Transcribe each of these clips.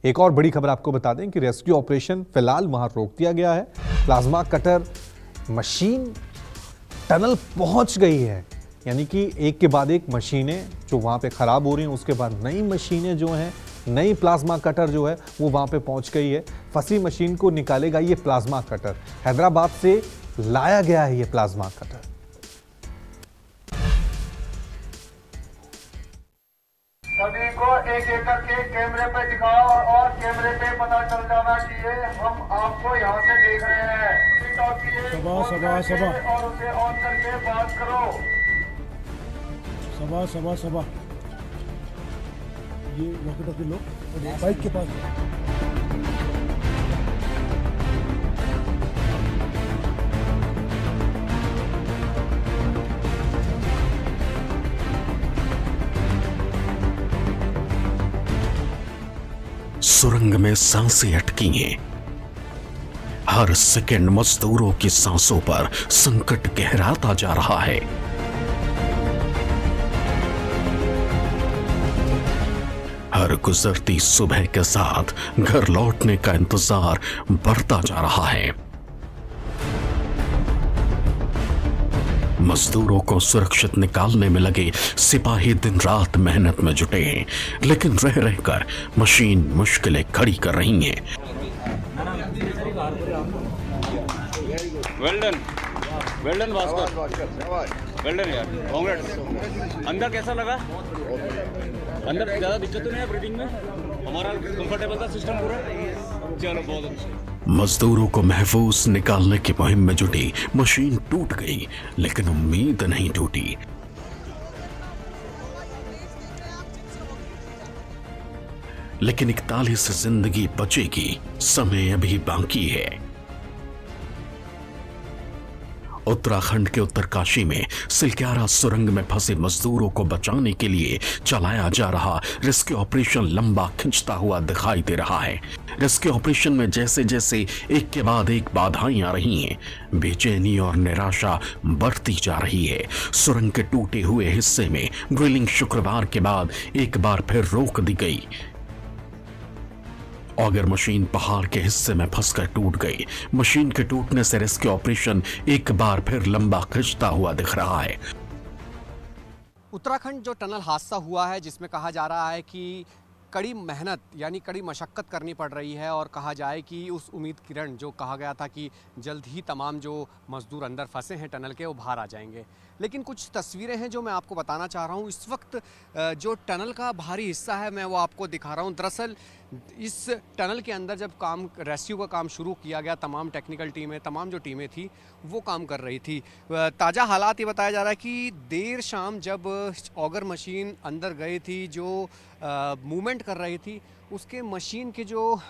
एक और बड़ी खबर आपको बता दें कि रेस्क्यू ऑपरेशन फिलहाल वहां रोक दिया गया है। प्लाज्मा कटर मशीन टनल पहुंच गई है, यानी कि एक के बाद एक मशीनें जो वहां पे खराब हो रही हैं, उसके बाद नई मशीनें जो हैं, नई प्लाज्मा कटर जो है वो वहां पे पहुंच गई है। फंसी मशीन को निकालेगा ये प्लाज्मा कटर। हैदराबाद से लाया गया है ये प्लाज्मा कटर। सभी को एक एक करके कैमरे पे दिखाओ और कैमरे पे पता चल जाना चाहिए हम आपको यहाँ से देख रहे हैं। और उसे ऑन करके बात करो। सभा ये वॉकी टॉकी लो और बाइक के पास। सुरंग में सांसें अटकी हैं। हर सेकंड मजदूरों की सांसों पर संकट गहराता जा रहा है। हर गुजरती सुबह के साथ घर लौटने का इंतजार बढ़ता जा रहा है। मजदूरों को सुरक्षित निकालने में लगे सिपाही दिन रात मेहनत में जुटे हैं, लेकिन रह रहकर मशीन मुश्किलें खड़ी कर रही हैं। Well done Bhaskar, well done यार, कांग्रेट्स। अंदर कैसा लगा? अंदर ज्यादा दिक्कत तो नहीं है ब्रीदिंग में? हमारा कंफर्टेबल था सिस्टम पूरा? चलो बहुत अच्छा। मजदूरों को महफूज निकालने की मुहिम में जुटी मशीन टूट गई, लेकिन उम्मीद नहीं टूटी। लेकिन 41 जिंदगी बचेगी, समय अभी बाकी है। उत्तराखंड के उत्तरकाशी में सिलक्यारा सुरंग में फंसे मजदूरों को बचाने के लिए चलाया जा रहा रेस्क्यू ऑपरेशन लंबा खिंचता हुआ दिखाई दे रहा है। रेस्क्यू ऑपरेशन में जैसे जैसे एक के बाद एक बाधाएं आ रही हैं, बेचैनी और निराशा बढ़ती जा रही है। सुरंग के टूटे हुए हिस्से में ड्रिलिंग शुक्रवार के बाद एक बार फिर रोक दी गई। ऑगर मशीन पहाड़ के हिस्से में फंसकर टूट गई। मशीन के टूटने से रेस्क्यू ऑपरेशन एक बार फिर लंबा खिंचता हुआ दिख रहा है। उत्तराखंड जो टनल हादसा हुआ है, जिसमें कहा जा रहा है कि कड़ी मेहनत यानी कड़ी मशक्क़त करनी पड़ रही है, और कहा जाए कि उस उम्मीद किरण जो कहा गया था कि जल्द ही तमाम जो मज़दूर अंदर फंसे हैं टनल के वो बाहर आ जाएंगे। लेकिन कुछ तस्वीरें हैं जो मैं आपको बताना चाह रहा हूँ। इस वक्त जो टनल का बाहरी हिस्सा है मैं वो आपको दिखा रहा हूँ। दरअसल इस टनल के अंदर जब रेस्क्यू का काम शुरू किया गया, तमाम टेक्निकल टीमें, तमाम जो टीमें थी वो काम कर रही थी। ताज़ा हालात ये बताया जा रहा है कि देर शाम जब ऑगर मशीन अंदर गई थी, जो मूवमेंट कर रही थी, उसके मशीन के जो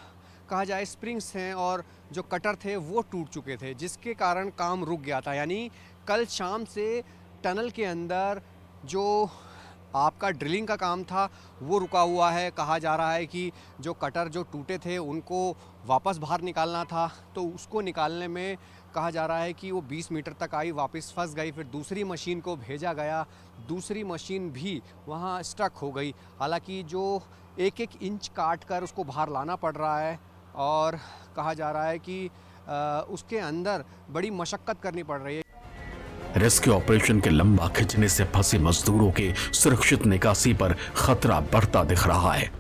कहा जाए स्प्रिंग्स हैं और जो कटर थे वो टूट चुके थे, जिसके कारण काम रुक गया था। यानी कल शाम से टनल के अंदर जो आपका ड्रिलिंग का काम था वो रुका हुआ है। कहा जा रहा है कि जो कटर जो टूटे थे उनको वापस बाहर निकालना था, तो उसको निकालने में कहा जा रहा है कि वो 20 मीटर तक आई, वापस फंस गई। फिर दूसरी मशीन को भेजा गया, दूसरी मशीन भी वहाँ स्टक हो गई। हालांकि जो एक एक इंच काट कर उसको बाहर लाना पड़ रहा है, और कहा जा रहा है कि उसके अंदर बड़ी मशक्क़त करनी पड़ रही है। रेस्क्यू ऑपरेशन के लंबा खिंचने से फंसे मजदूरों के सुरक्षित निकासी पर खतरा बढ़ता दिख रहा है।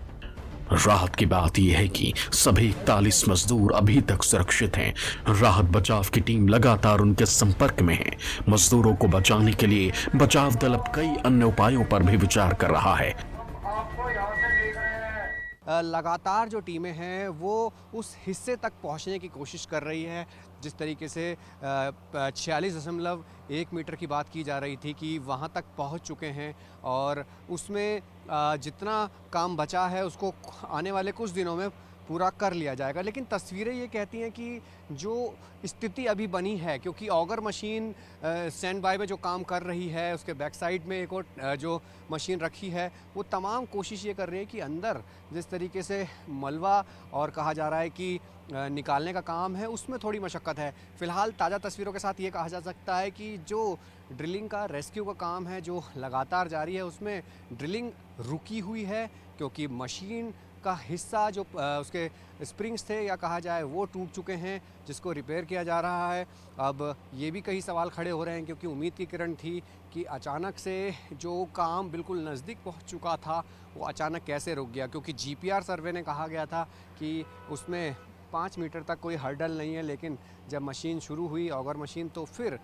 राहत की बात यह है कि सभी 41 मजदूर अभी तक सुरक्षित हैं। राहत बचाव की टीम लगातार उनके संपर्क में है। मजदूरों को बचाने के लिए बचाव दल अब कई अन्य उपायों पर भी विचार कर रहा है। लगातार जो टीमें हैं वो उस हिस्से तक पहुंचने की कोशिश कर रही है। जिस तरीके से 46.1 मीटर की बात की जा रही थी कि वहां तक पहुंच चुके हैं, और उसमें जितना काम बचा है उसको आने वाले कुछ दिनों में पूरा कर लिया जाएगा। लेकिन तस्वीरें ये कहती हैं कि जो स्थिति अभी बनी है, क्योंकि ऑगर मशीन स्टैंड बाय में जो काम कर रही है, उसके बैक साइड में एक और जो मशीन रखी है, वो तमाम कोशिश ये कर रही है कि अंदर जिस तरीके से मलबा और कहा जा रहा है कि निकालने का काम है, उसमें थोड़ी मशक्क़त है। फ़िलहाल ताज़ा तस्वीरों के साथ ये कहा जा सकता है कि जो ड्रिलिंग का रेस्क्यू का काम है जो लगातार जारी है, उसमें ड्रिलिंग रुकी हुई है, क्योंकि मशीन का हिस्सा जो उसके स्प्रिंग्स थे या कहा जाए वो टूट चुके हैं, जिसको रिपेयर किया जा रहा है। अब ये भी कई सवाल खड़े हो रहे हैं क्योंकि उम्मीद की किरण थी कि अचानक से जो काम बिल्कुल नज़दीक पहुंच चुका था वो अचानक कैसे रुक गया, क्योंकि जीपीआर सर्वे ने कहा गया था कि उसमें 5 मीटर तक कोई हर्डल नहीं है, लेकिन जब मशीन शुरू हुई ऑगर मशीन तो फिर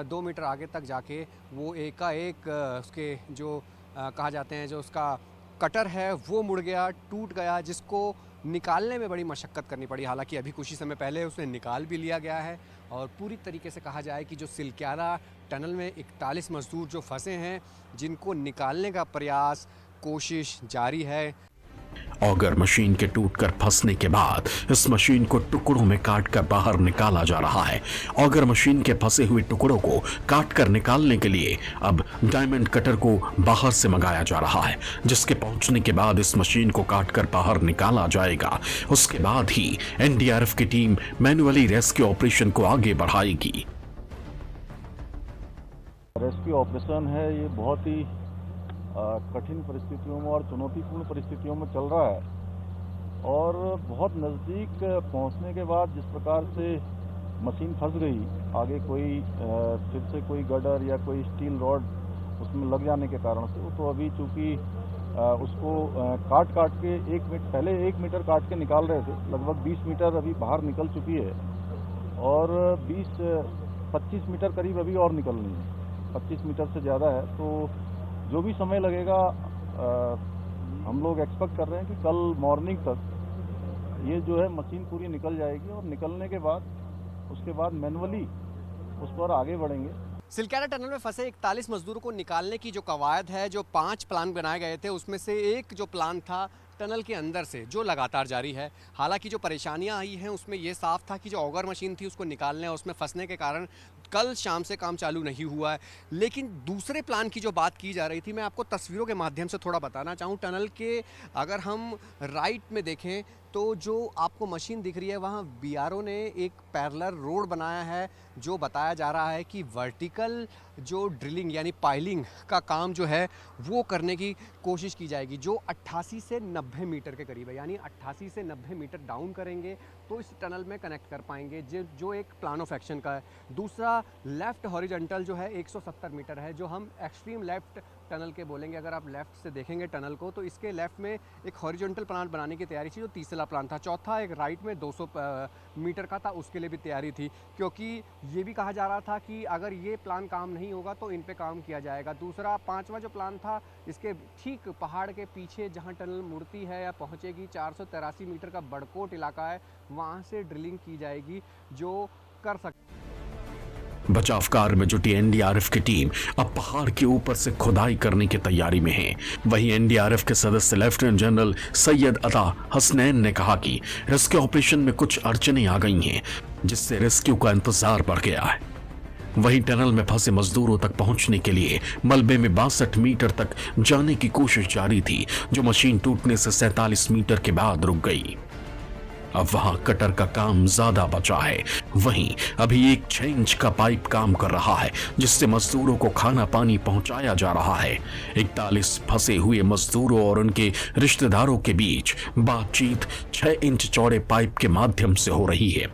2 मीटर आगे तक जाके वो एकाएक उसके जो कहा जाते हैं जो उसका कटर है वो मुड़ गया, टूट गया, जिसको निकालने में बड़ी मशक्क़त करनी पड़ी। हालांकि अभी कुछ ही समय पहले उसे निकाल भी लिया गया है और पूरी तरीके से कहा जाए कि जो सिलक्यारा टनल में 41 मजदूर जो फंसे हैं, जिनको निकालने का प्रयास कोशिश जारी है। ऑगर मशीन के टूटकर फंसने के बाद इस मशीन को टुकड़ों में काटकर बाहर निकाला जा रहा है। ऑगर मशीन के फंसे हुए टुकड़ों को काटकर निकालने के लिए अब डायमंड कटर को बाहर से मंगाया जा रहा है, जिसके पहुंचने के बाद इस मशीन को काटकर बाहर निकाला जाएगा। उसके बाद ही एनडीआरएफ की टीम मैन्युअली रेस्क्यू ऑपरेशन को आगे बढ़ाएगी। रेस्क्यू ऑपरेशन है ये बहुत ही कठिन परिस्थितियों में और चुनौतीपूर्ण परिस्थितियों में चल रहा है और बहुत नज़दीक पहुंचने के बाद जिस प्रकार से मशीन फंस गई, आगे कोई फिर से कोई गडर या कोई स्टील रॉड उसमें लग जाने के कारण से, तो अभी चूँकि उसको काट के 1 मीटर काट के निकाल रहे थे, लगभग 20 मीटर अभी बाहर निकल चुकी है और 20-25 मीटर करीब अभी और निकलनी है, 25 मीटर से ज़्यादा है। तो जो भी समय लगेगा हम लोग एक्सपेक्ट कर रहे हैं कि कल मॉर्निंग तक ये जो है मशीन पूरी निकल जाएगी और निकलने के बाद उसके बाद मैन्युअली उस पर आगे बढ़ेंगे। सिलक्यारा टनल में फंसे 41 मजदूरों को निकालने की जो कवायद है, जो 5 प्लान बनाए गए थे उसमें से एक जो प्लान था टनल के अंदर से, जो लगातार जारी है। हालांकि जो परेशानियां आई हैं उसमें ये साफ था कि जो ऑगर मशीन थी उसको निकालने और उसमें फंसने के कारण कल शाम से काम चालू नहीं हुआ है। लेकिन दूसरे प्लान की जो बात की जा रही थी, मैं आपको तस्वीरों के माध्यम से थोड़ा बताना चाहूँ। टनल के अगर हम राइट में देखें तो जो आपको मशीन दिख रही है वहाँ बीआरओ ने एक पैरेलल रोड बनाया है, जो बताया जा रहा है कि वर्टिकल जो ड्रिलिंग यानी पाइलिंग का काम जो है वो करने की कोशिश की जाएगी, जो 88 से 90 मीटर के करीब है। यानी 88 से 90 मीटर डाउन करेंगे तो इस टनल में कनेक्ट कर पाएंगे, जो एक प्लान ऑफ एक्शन का है। दूसरा लेफ़्ट हॉरिजॉन्टल जो है 170 मीटर है, जो हम एक्सट्रीम लेफ़्ट टनल के बोलेंगे। अगर आप लेफ़्ट से देखेंगे टनल को तो इसके लेफ़्ट में एक हॉरिजॉन्टल प्लान बनाने की तैयारी थी, जो तीसरा प्लान था। चौथा एक राइट में 200 मीटर का था, उसके लिए भी तैयारी थी, क्योंकि ये भी कहा जा रहा था कि अगर ये प्लान काम नहीं होगा तो इन पे काम किया जाएगा। दूसरा 5वां जो प्लान था, इसके ठीक पहाड़ के पीछे जहाँ टनल मुड़ती है या पहुँचेगी 483 मीटर का बड़कोट इलाका है, वहाँ से ड्रिलिंग की जाएगी, जो कर सकते। बचाव कार्य में जुटी एनडीआरएफ की टीम अब पहाड़ के ऊपर से खुदाई करने की तैयारी में है। वहीं एनडीआरएफ के सदस्य लेफ्टिनेंट जनरल सैयद अता हसनैन ने कहा कि रेस्क्यू ऑपरेशन में कुछ अड़चनें आ गई हैं, जिससे रेस्क्यू का इंतजार बढ़ गया है। वहीं टनल में फंसे मजदूरों तक पहुंचने के लिए मलबे में 62 मीटर तक जाने की कोशिश जारी थी, जो मशीन टूटने से 47 मीटर के बाद रुक गई। अब वहां कटर का काम ज्यादा बचा है। वहीं अभी एक 6 इंच का पाइप काम कर रहा है, जिससे मजदूरों को खाना पानी पहुंचाया जा रहा है। 41 फंसे हुए मजदूरों और उनके रिश्तेदारों के बीच बातचीत 6 इंच चौड़े पाइप के माध्यम से हो रही है।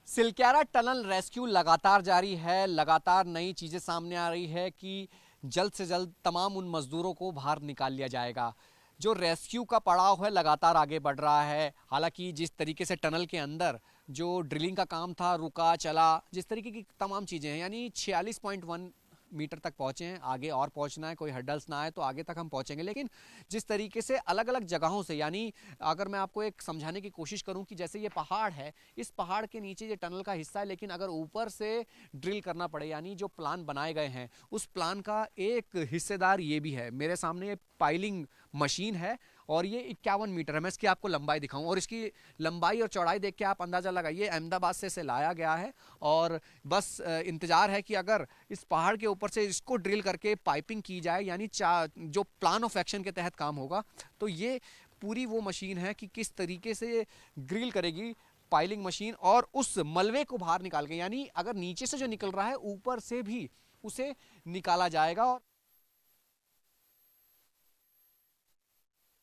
सिलक्यारा टनल रेस्क्यू लगातार जारी है, लगातार नई चीजें सामने आ रही है कि जल्द से जल्द तमाम उन मजदूरों को बाहर निकाल लिया जाएगा। जो रेस्क्यू का पड़ाव है लगातार आगे बढ़ रहा है। हालांकि जिस तरीके से टनल के अंदर जो ड्रिलिंग का काम था रुका चला, जिस तरीके की तमाम चीज़ें हैं, यानी 46.1 मीटर तक पहुँचे हैं, आगे और पहुँचना है, कोई हर्डल्स ना आए तो आगे तक हम पहुँचेंगे। लेकिन जिस तरीके से अलग अलग जगहों से, यानी अगर मैं आपको एक समझाने की कोशिश करूं कि जैसे ये पहाड़ है, इस पहाड़ के नीचे ये टनल का हिस्सा है, लेकिन अगर ऊपर से ड्रिल करना पड़े, यानी जो प्लान बनाए गए हैं उस प्लान का एक हिस्सेदार ये भी है। मेरे सामने ये पाइलिंग मशीन है और ये 51 मीटर है। मैं इसकी आपको लंबाई दिखाऊं और इसकी लंबाई और चौड़ाई देख के आप अंदाज़ा लगाइए। अहमदाबाद से इसे लाया गया है और बस इंतज़ार है कि अगर इस पहाड़ के ऊपर से इसको ड्रिल करके पाइपिंग की जाए, यानी जो प्लान ऑफ एक्शन के तहत काम होगा, तो ये पूरी वो मशीन है कि किस तरीके से ग्रिल करेगी पाइलिंग मशीन और उस मलबे को बाहर निकाल के, यानी अगर नीचे से जो निकल रहा है ऊपर से भी उसे निकाला जाएगा। और